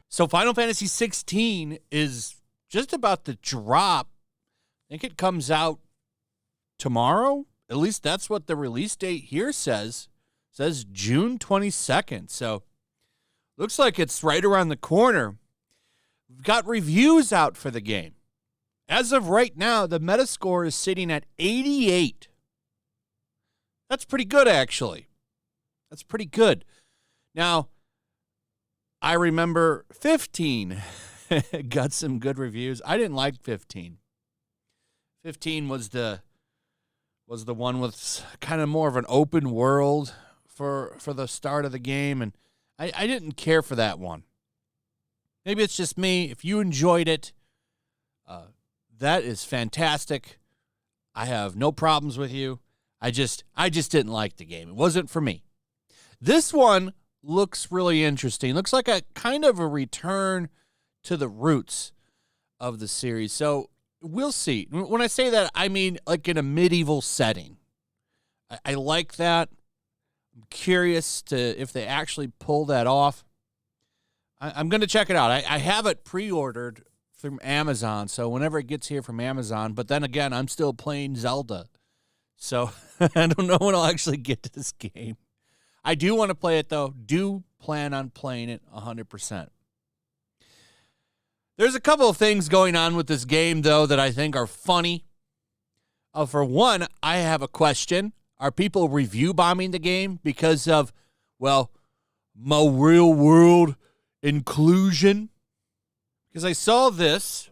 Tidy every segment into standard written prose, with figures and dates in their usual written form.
So Final Fantasy XVI is just about to drop. I think it comes out tomorrow. At least that's what the release date here says. It says June 22nd. So looks like it's right around the corner. We've got reviews out for the game. As of right now, the Metascore is sitting at 88. That's pretty good, actually. That's pretty good. Now, I remember 15 got some good reviews. I didn't like 15. 15 was the one with kind of more of an open world for the start of the game, and I didn't care for that one. Maybe it's just me. If you enjoyed it, that is fantastic. I have no problems with you. I just didn't like the game. It wasn't for me. This one looks really interesting. Looks like a kind of a return to the roots of the series. So we'll see. When I say that, I mean like in a medieval setting. I like that. I'm curious to if they actually pull that off. I'm going to check it out. I have it pre-ordered from Amazon, so whenever it gets here from Amazon, but then again, I'm still playing Zelda. So I don't know when I'll actually get to this game. I do want to play it, though. Do plan on playing it 100%. There's a couple of things going on with this game, though, that I think are funny. For one, I have a question. Are people review bombing the game because of, well, my real world inclusion? Because I saw this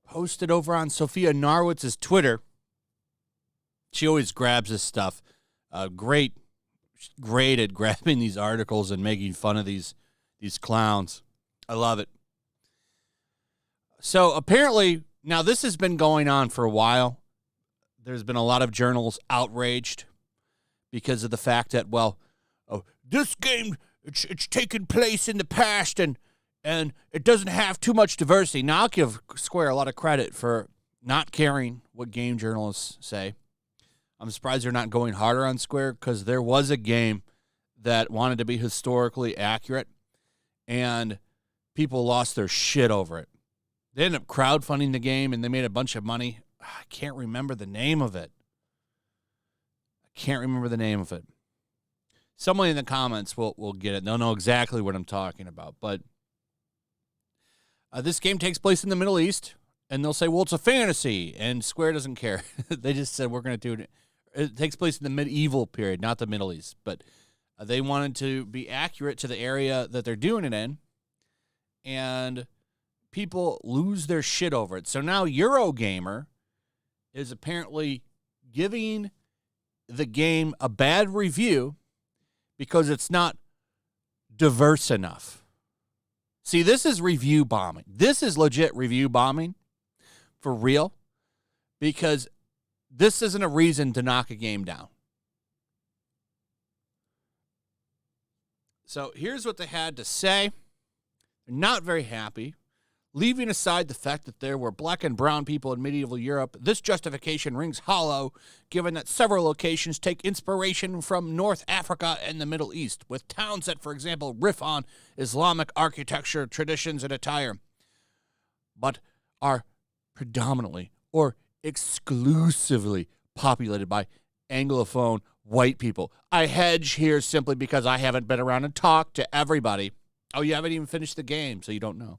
posted over on Sophia Narwitz's Twitter. She always grabs this stuff. Great at grabbing these articles and making fun of these clowns. I love it. So apparently, now this has been going on for a while. There's been a lot of journals outraged because of the fact that, well, this game, it's taken place in the past and it doesn't have too much diversity. Now, I'll give Square a lot of credit for not caring what game journalists say. I'm surprised they're not going harder on Square because there was a game that wanted to be historically accurate, and people lost their shit over it. They ended up crowdfunding the game, and they made a bunch of money. I can't remember the name of it. Someone in the comments will get it. They'll know exactly what I'm talking about. But this game takes place in the Middle East, and they'll say, well, it's a fantasy, and Square doesn't care. They just said, we're going to do it. It takes place in the medieval period, not the Middle East. But they wanted to be accurate to the area that they're doing it in, and people lose their shit over it. So now Eurogamer is apparently giving the game a bad review because it's not diverse enough. See, this is review bombing. This is legit review bombing for real, because this isn't a reason to knock a game down. So here's what they had to say. They're not very happy. Leaving aside the fact that there were black and brown people in medieval Europe, this justification rings hollow, given that several locations take inspiration from North Africa and the Middle East, with towns that, for example, riff on Islamic architecture, traditions, and attire, but are predominantly or exclusively populated by Anglophone white people. I hedge here simply because I haven't been around and talked to everybody. Oh, you haven't even finished the game, so you don't know.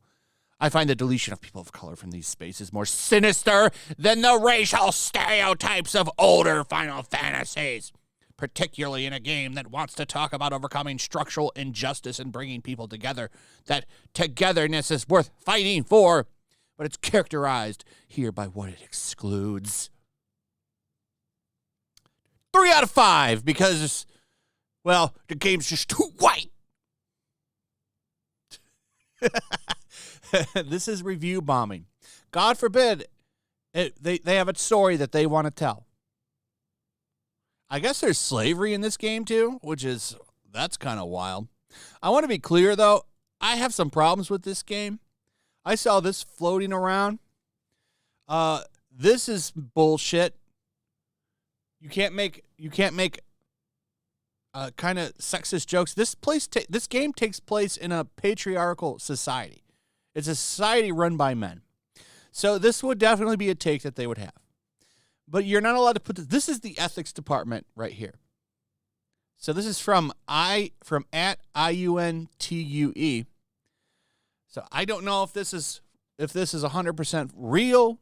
I find the deletion of people of color from these spaces more sinister than the racial stereotypes of older Final Fantasies, particularly in a game that wants to talk about overcoming structural injustice and bringing people together. That togetherness is worth fighting for, but it's characterized here by what it excludes. 3 out of 5, because, well, the game's just too white. This is review bombing. God forbid they have a story that they want to tell. I guess there's slavery in this game too, that's kind of wild. I want to be clear though, I have some problems with this game. I saw this floating around. This is bullshit. You can't make kind of sexist jokes. This game takes place in a patriarchal society. It's a society run by men. So this would definitely be a take that they would have. But you're not allowed to put this is the ethics department right here. So this is from at IUNTUE. So I don't know if this is 100% real,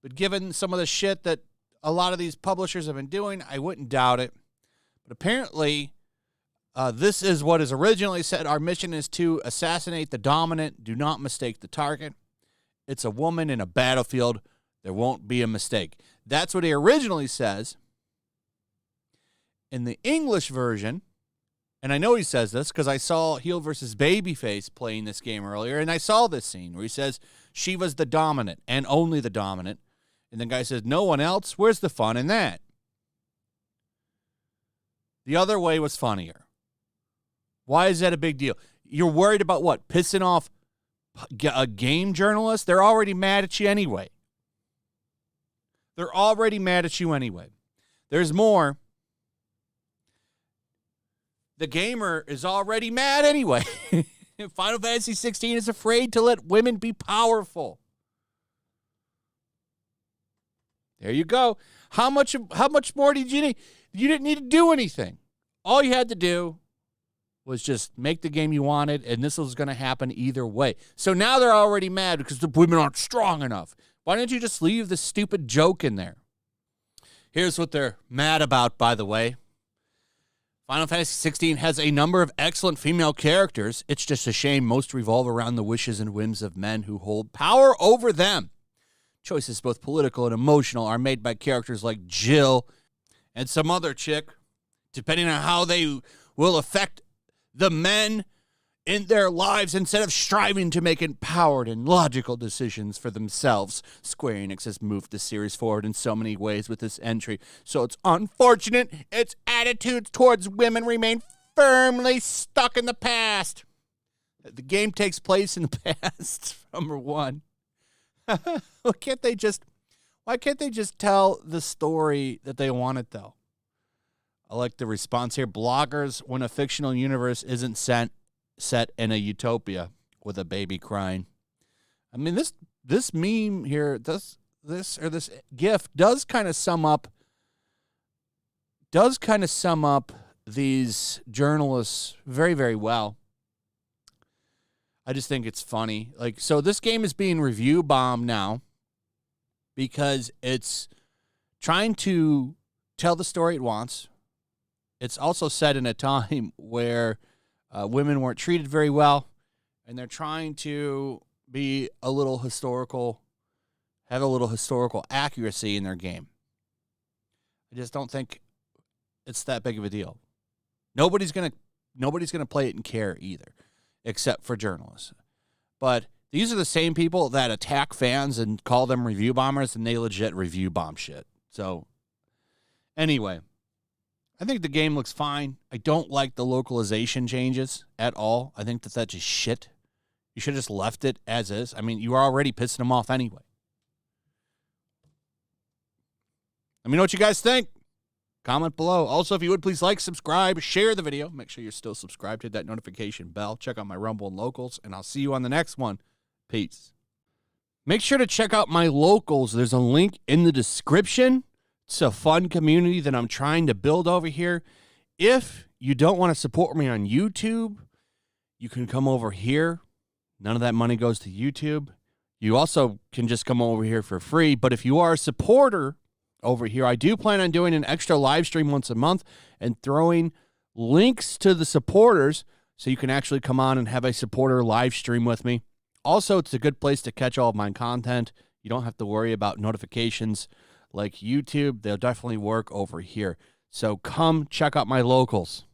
but given some of the shit that a lot of these publishers have been doing, I wouldn't doubt it. But apparently, this is what is originally said. Our mission is to assassinate the dominant. Do not mistake the target. It's a woman in a battlefield. There won't be a mistake. That's what he originally says. In the English version, and I know he says this because I saw Heel versus Babyface playing this game earlier, and I saw this scene where he says she was the dominant and only the dominant. And the guy says, no one else? Where's the fun in that? The other way was funnier. Why is that a big deal? You're worried about what? Pissing off a game journalist? They're already mad at you anyway. There's more. The gamer is already mad anyway. Final Fantasy XVI is afraid to let women be powerful. There you go. How much more did you need? You didn't need to do anything. All you had to do was just make the game you wanted, and this was going to happen either way. So now they're already mad because the women aren't strong enough. Why didn't you just leave the stupid joke in there? Here's what they're mad about, by the way. Final Fantasy XVI has a number of excellent female characters. It's just a shame most revolve around the wishes and whims of men who hold power over them. Choices, both political and emotional, are made by characters like Jill and some other chick, depending on how they will affect the men in their lives instead of striving to make empowered and logical decisions for themselves. Square Enix has moved the series forward in so many ways with this entry, so it's unfortunate its attitudes towards women remain firmly stuck in the past. The game takes place in the past, number one. Why can't they just tell the story that they wanted, though? I like the response here. Bloggers, when a fictional universe isn't set in a utopia with a baby crying. I mean, this meme here, this GIF does kind of sum up these journalists very, very well. I just think it's funny. Like, so this game is being review bombed now because it's trying to tell the story it wants. It's also set in a time where women weren't treated very well, and they're trying to be a little historical, have a little historical accuracy in their game. I just don't think it's that big of a deal. Nobody's gonna play it and care either, except for journalists. But these are the same people that attack fans and call them review bombers, and they legit review bomb shit. So, anyway, I think the game looks fine. I don't like the localization changes at all. I think that's just shit. You should have just left it as is. I mean, you were already pissing them off anyway. Let me know what you guys think. Comment below. Also, if you would, please like, subscribe, share the video. Make sure you're still subscribed. Hit that notification bell. Check out my Rumble and Locals, and I'll see you on the next one. Peace. Make sure to check out my Locals. There's a link in the description. It's a fun community that I'm trying to build over here. If you don't want to support me on YouTube, you can come over here. None of that money goes to YouTube. You also can just come over here for free. But if you are a supporter over here, I do plan on doing an extra live stream once a month and throwing links to the supporters so you can actually come on and have a supporter live stream with me. Also, it's a good place to catch all of my content. You don't have to worry about notifications like YouTube. They'll definitely work over here. So come check out my Locals.